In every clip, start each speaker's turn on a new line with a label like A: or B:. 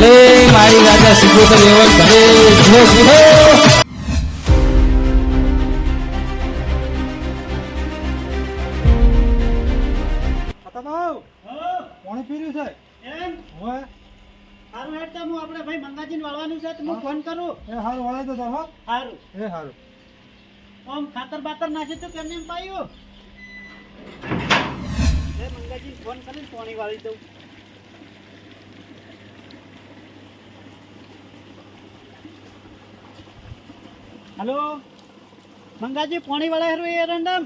A: ભલે મારી રાજા સિકોતર એવન ભલે જો સુધો
B: પાણી પીર્યું છે
C: એમ
B: હવે
C: સારું હેડ તો હું આપણે ભાઈ મંગાજીને વાળવાનું છે તો હું ફોન કરું
B: એ હાલ વળાય તો તાર હો
C: સારું
B: એ હારું
C: આમ ખાતર બાતર નાખે તો કેમ એમ પાયું એ મંગાજીને ફોન કરીને પાણી વાળી દઉં હલો મંગાજી પાણી વાળા હેરું એ રંડમ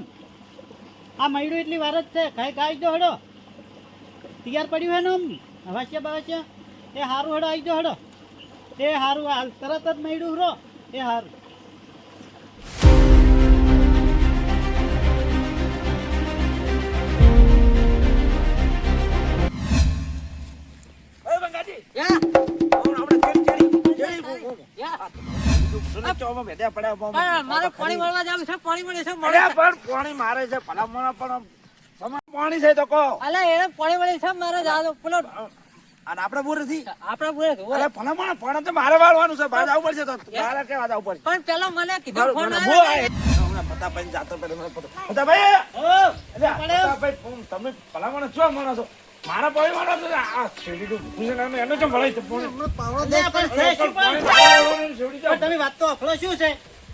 C: આ મયડું એટલી વાર જ છે ખાઈ દો હડો તૈયાર પડ્યું હે ને આમ હવાસ્યા બવાસ્યા એ હારું હડો આવી જાઓ હડો એ હારું હાલ તરત જ મળ્યું હરો એ હારું
D: મારે પાણી મળવા જવું છે પાણી મળે છે
E: પાણી મારે છે ભલામણ પણ પાણી છે તો કહો
D: અલા એને પાણી મળે છે મારે જાવ પેલો
E: અને આપણે બોર નથી
D: આપડા પૂરે
E: અરે ભલામણ પણ તો મારે વાળવાનું છે બહાર જવું પડશે તો મારે કેવા જવું પડશે
D: પણ પેલા મને કીધું ફોન
E: હમણાં પતાભાઈ જાતો પતાભાઈ તમે ભલામણ શું માણો છો મારા પાણી વાળો છે આ શેરડી એનો કેમ ભલાઈ તો
C: તમે વાત તો અફળો શું છે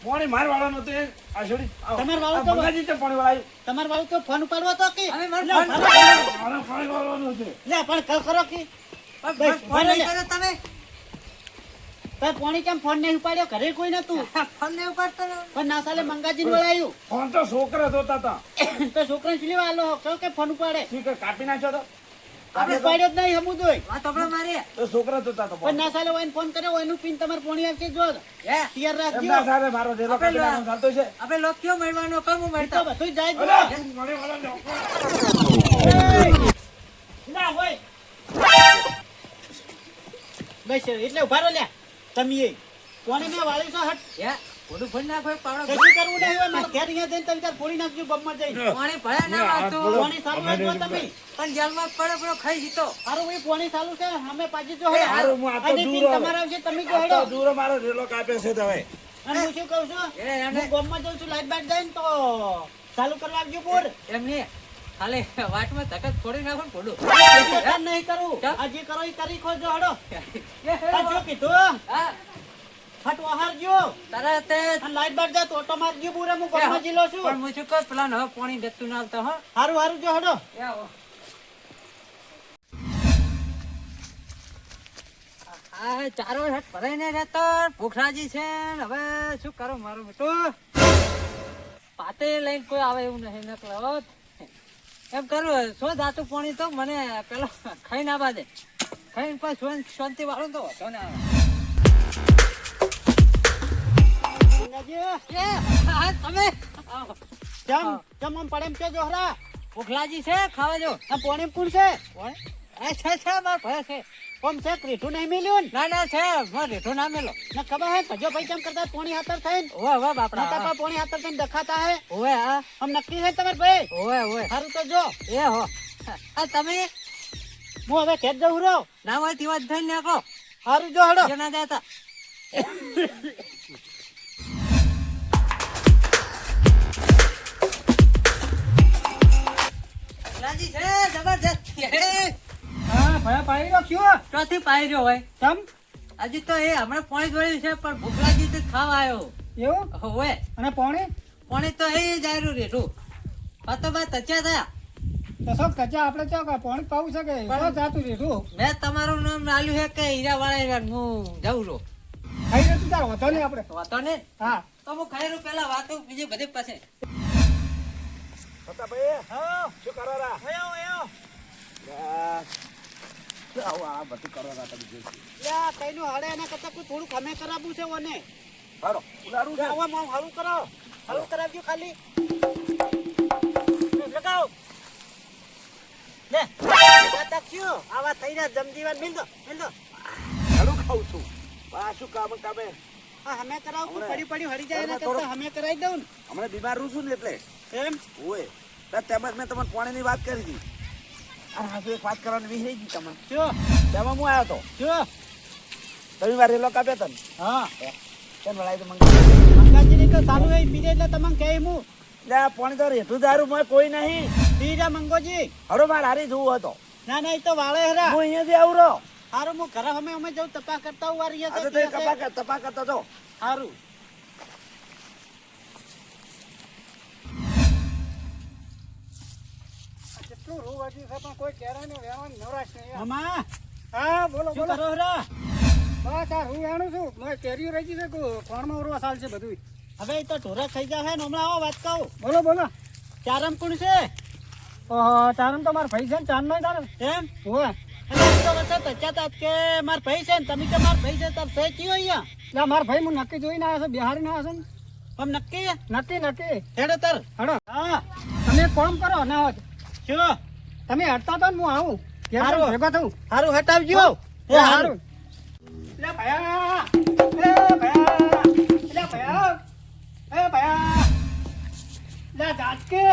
E: પાણી માર વાળવાનું હતું આ શેરડી
C: તમારે વાળો તો
E: મંગાજી છે પાણી વાળાયું
C: તમારે વાળું તો ફોન ઉપાડવો તો કે
E: મારા પાણી વાળવાનું છે
C: લે પણ કરો કે
D: ફોન નહીં કર્યો તમે
C: તાર પાણી કેમ ફોન નહીં ઉપાડ્યો ઘરે કોઈ નતું
D: ફોન નહીં ઉપાડતો
C: પણ ના સાલે મંગાજીને વળાયું
E: ફોન તો છોકરા જોતા હતા
C: તો છોકરાને શું લેવા આલો કહો કે ફોન ઉપાડે
E: ઠીક કાપી નાખ્યો તો
C: આપણે ઉપાડ્યો જ નહીં હમું દોય
D: વાત આપણે મારી
E: તો છોકરા જોતા તો
C: પણ ના સાલે હોય ફોન કર્યો એનું પિન તમારે પાણી આવશે જો
D: હે
C: તૈયાર રાખજો
E: એમના સારે મારો રેલો કાપી નાખવાનો ચાલતો છે
D: આપણે લોક કયો મળવાનો કમ
C: તો
D: મળતા
C: બધું જાય જ
E: અલા, પાણી વાળાને
C: ના હોય બસ એટલે ઉભા રહો લ્યા તમે પાણી મેં વાળી છો હટ
D: હે થોડું ફોન નાખો પાવડો
C: કશું કરવું નહીં હોય મારે ઘેર અહીંયા જઈને તમે તાર ફોડી નાખજો ગમમાં જઈને
D: પાણી ભળે ના વાતો
C: પાણી સારું હોય તો તમે
D: પણ જેલમાં પડે પડો ખાઈ જીતો
C: હારું ભાઈ પાણી ચાલુ છે અમે પાછી જો
E: હારું, હું આ તો
C: અને
E: દૂર
C: પિન
E: હવે.
C: તમારા આવશે તમે જો
E: આ
C: હેડો
E: તો દૂરો મારો રેલો કાપે છે તો હવે
C: અને હું શું કહું છું
D: એને
C: હું ગમમાં જઉં છું લાઈટ બાઈટ જાય ને તો ચાલુ કરવા આવજો બોર
D: એમને ખાલી વાટમાં ધકત ફોડી નાખો ને ફોડું
C: કામ નહીં કરું
D: ચાલ.
C: આ જે કરો એ કરી ખોજો હડો આ શું કીધું
D: હા
C: ફટ વહારજો
D: તારા તે
C: અને લાઈટ બાઈટ જાય તો ઓટો મારજો બોરે હું ગમમાં જીલો છું
D: પણ હું શું કહું પેલા હવે પાણી જતું ના આવતો હો
C: હારું હારું જો હડો
D: આ ચારો હેઠ ભરાઈ ને રહેતો ભૂખ લાગી છે ને હવે શું કરો મારું બેટું પાતે લઈને કોઈ આવે એવું નહીં નકલો એમ કરું શું જાતું પાણી તો મને પેલો ખાઈ ના બાદે ખાઈને પછી શાંતિ વાળું તો હતો ને તમે
C: જમ જમ આમ પડે એમ કે જોહરા
D: ભૂખ લાગી છે ખાવા જો
C: આ પાણી કોણ છે
D: છે માર ભરે છે
C: કોમ છે રીઠું નહીં મિલ્યું ને
D: ના ના છે મારે રેઠો ના મેલો
C: ને ખબર હે કજો ભાઈ કેમ કરતા પાણી હાથર થઈને
D: ઓવે ઓવે બાપડા
C: નતા પાણી હાથર થઈને દેખાતા હે
D: ઓવે હા
C: આમ નક્કી છે તમારે ભાઈ
D: ઓવે ઓવે
C: સારું તો જો
D: એ હો આ તમે
C: હું હવે ખેત જઉં રહો
D: ના હોય તેવા જ થઈને નાખો
C: સારું જો હડો
D: ના જતા લાજી છે જબરજસ્ત
C: હા ભયા પાડી રાખ્યો
D: ચોથી પાઈ રહ્યો હોય
C: તમ
D: હજી તો એ હમણાં પાણી જોડ્યું છે પણ ભૂખ લાગી તો ખાવા આવ્યો
C: એવું
D: હોય
C: અને પાણી
D: પાણી તો એ જાયરું રેઠું તો બા તચ્યા થયા
C: તો સબ કચા આપણે ચો પાણી પાવું છે કે જાતું રીઠું
D: મેં તમારું નામ આલ્યું છે કે હીરા વાળા હું જાઉં છું
C: ખાઈ રહ્યું તાર વધો નહીં આપણે
D: વાતો ને
C: હા
D: તો હું ખાઈ રહ્યું પેલા વાતો બીજી બધી પાસે
E: પતાભાઈ શું કરો રા
C: આયો આયો
E: આવો આ બધું કરો રા તમે જે
C: યા કઈનું હળે એના કરતા કોઈ થોડું ખમે કરાવવું છે ઓને
E: હારો ઉલારું છે
C: આવા માં હળું કરો હળું કરાવજો ખાલી લગાવો લે તાક્યો આવા થઈને જમજીવાન મિલ દો
E: હારું ખાઉં છું પાછું કામે
C: હા હમે કરાવ પડી પડી હળી જાય એના કરતા હમે કરાવી દઉં ને
E: હમણાં બીમાર રહું છું ને એટલે
C: એમ
E: ઓય તેમજ મેં તમને પાણીની વાત કરી હતી અને હાજુ એક વાત કરવાની વિસરી ગઈ તમને
C: જો
E: તેમાં હું આવ્યો હતો
C: જો
E: તમે વાર રેલો કાપ્યો તને
C: હા
E: કેમ વળાય તો મંગાજી
C: મંગાજીની તો સારું એ પીરે એટલે તમને કહે હું
E: લે આ પાણી તો રેઠું દારૂ માં કોઈ નહીં
C: પી જા મંગોજી
E: હરો માર હારી જોવું હતો
C: ના ના એ તો વાળે હરા
E: હું અહીંયાથી આવું રહો
C: સારું હું ઘરે અમે જઉં તપાસ કરતા હું વારી
E: આ તો તમે તપા કરતા તો
C: સારું
B: કેટલું રૂ વાગ્યું છે પણ કોઈ કહેરાય ને વેણવાની નવરાશ નહીં યાર.
C: મામા
B: હા બોલો
C: શું
B: બોલો
C: કરો હરા
B: બસ આ હું વેણું છું મારે કેરીઓ રહી ગઈ છે કે ખોણમાં ઉરવા ચાલ છે બધું
C: હવે એ તો ઢોરા ખાઈ જાય ને હમણાં આવો વાત કહું
B: બોલો બોલો
C: ચારમ કોણ છે
B: ચારણ તો મારા ભાઈ છે ને ચાંદ નહીં તારે
C: એમ
B: હોય
C: એટલે આ તો વચ્ચે તચાતા કે માર ભાઈ છે ને તમે કે માર ભાઈ છે તાર ભાઈ કયો અહીંયા
B: એટલે મારા ભાઈ હું નક્કી જોઈને આવ્યો છું બિહારીને આવ્યો છું
C: આમ નક્કી
B: ને નક્કી નક્કી
C: હેડો તાર
B: હડો
C: હા
B: તમે એક કામ કરો ના હોત
C: શું
B: તમે હટતા તો ને હું આવું ઘેર
C: હારું.
B: જઈને ભેગો થઉં
C: સારું હટાવજો એ સારું
B: એટલે ભયા એ ભયા એટલે ભયા એ ભયા એટલે જાજકે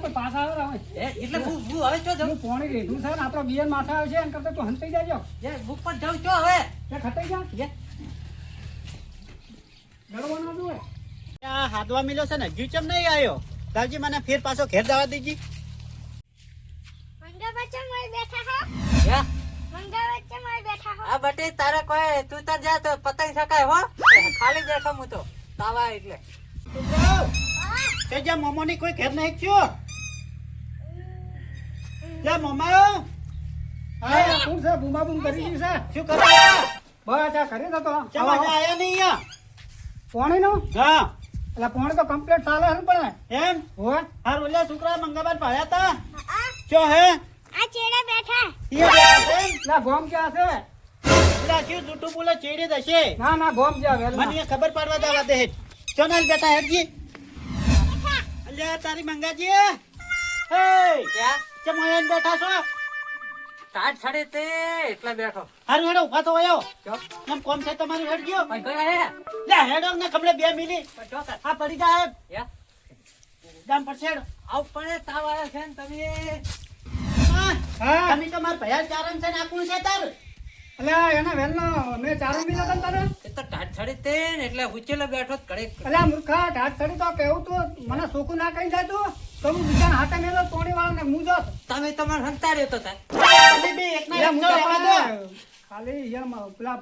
D: એટલે હું હવે ચો જાઉં
B: પોણી લીધું છે ને આપડે બિયર માથે આવે છે એમ કરતા તું હંતાઈ જાજો
D: બુક પર જાઉં ચો હવે
B: તે ખતાઈ જા ગળવાનો જોવે
C: આ હાથવા મિલ્યો છે ને હજુ ચમ નહીં આવ્યો લાવજી મને ફેર પાછો ઘેર જવા દેજી
F: મંગા બચ્ચા મોય બેઠા હો
D: યા
F: મંગા બચ્ચા મોય બેઠા હો
D: આ બટી તારે કોઈ તું તો જા તો પતાઈ શકાય હો ખાલી બેઠો હું તો તાવા એટલે
C: તે જ્યાં મોમોની કોઈ ઘેર નહીં થયો જ્યાં મોમા
B: હા કોણ છે બૂમા બૂમ કરી ગયું છે
C: શું કરો
B: બસ આ કરી દો તો
C: ચમ આજે આયા નહીં અહીંયા
B: પોણી નું
C: હા
B: એટલે પોણી તો કમ્પ્લીટ ચાલે છે પણ
C: એમ
B: હોય
C: હારું ઓલા છોકરા મંગાબાર ભાયા તા
F: આ
C: ચો હે
F: આ ચેડા બેઠા
C: અહીંયા બેઠા છે
B: એટલે ગોમ ક્યાં છે
C: પેલા શું જૂઠું બોલે ચેડી દશે
B: ના ના ગોમ જ્યાં વેલ
C: મને એ ખબર પાડવા દેવા દે હેડ ચો નાલ બેટા હેડજી અલ્યા તારી મંગાજી હે
D: ક્યાં
C: ચમ અહીંયા બેઠા છો
D: ટાટ છડે તે એટલે બેઠો
C: હારું હેડો ઉભા તો આયો
D: ચો
C: એમ કોમ છે તમારું હેડજો
D: ભાઈ ભાઈ હે
C: લે હેડો ને કમલે 2 મિલી
D: ચો કર
C: આ પડી જાય
D: યા
C: ગામ પર છેડ
D: આવ પડે તાવ આવ્યો છે ને તમે
B: હા
C: તમે તો માર ભયા ચારમ છે ને આ કોણ છે તાર
B: એટલે એના વેલ નો મેં ચારો મિલા તને તારે
D: એ તો ટાટ છડે તે ને એટલે હુચેલો બેઠો જ કડે
B: એટલે મૂર્ખા ઢાટ ચડી તો કેવું તું મને સોકું ના કહી જાય તું તો હું બીજા હાથે મેલો તોડી વાળ ને હું જોત
D: તમે તમારે હંતા રહ્યો તો થાય
C: તમે બે એકના
B: એટલે
C: એક
B: હું
C: તો રહેવા દો
B: ખાલી યાર પેલા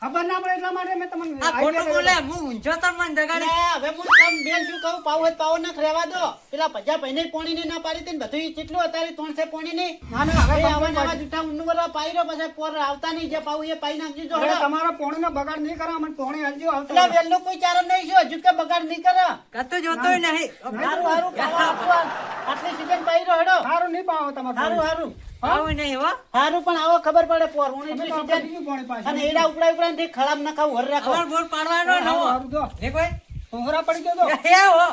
B: ખબર ના પડે એટલા માટે મેં તમને
D: આ ખોટું
B: idea
D: બોલે
B: કર્યો.
D: હું ઊંઝો તો મને જગાડી
C: લે, હવે હું તમ બેન શું કહું પાવ હોય તો પાવ નાખ રહેવા દો પેલા ભજા ભાઈને પોણી ને ના પાડી હતી ને બધું ઈ કેટલું અત્યારે તોણ છે પોણી ની
B: ના ના હવે
C: આવા
B: તમને
C: નવા જૂઠા ઊંડું વરવા પાઈ રહ્યો પછી પોર આવતા નહીં જે પાવ એ પાઈ નાખજો જો
B: હવે
C: હળો.
B: તમારા પોણીનો બગાડ નહીં કરો મને પોણી હલજો આવતો
C: એટલે વેલનો કોઈ ચારણ નહીં છે હજુ કે બગાડ નહીં કરે
D: કતો જોતોય નહીં
C: હારું હારું ખાવા આપવા આટલી સીઝન પાઈ રહ્યો હેડો
B: સારું નહીં પાવો તમારે
C: હારું હારું
D: આવું નહીં હો
C: હારું પણ આવો ખબર પડે પોર હું
B: તમે
C: એટલી
B: તો આપણે
C: સીઝન
B: બીજું પોણી પાછું.
C: અને એડા ઉપડા ઉપડા થી ખરાબ ના ખાવ હર રાખો
D: અમાર બોર પાડવાનો
B: હારું,
D: નવો
B: હારું જો.
D: ને કોઈ
B: ઘોંઘરા પડી ગયો તો
D: હે હો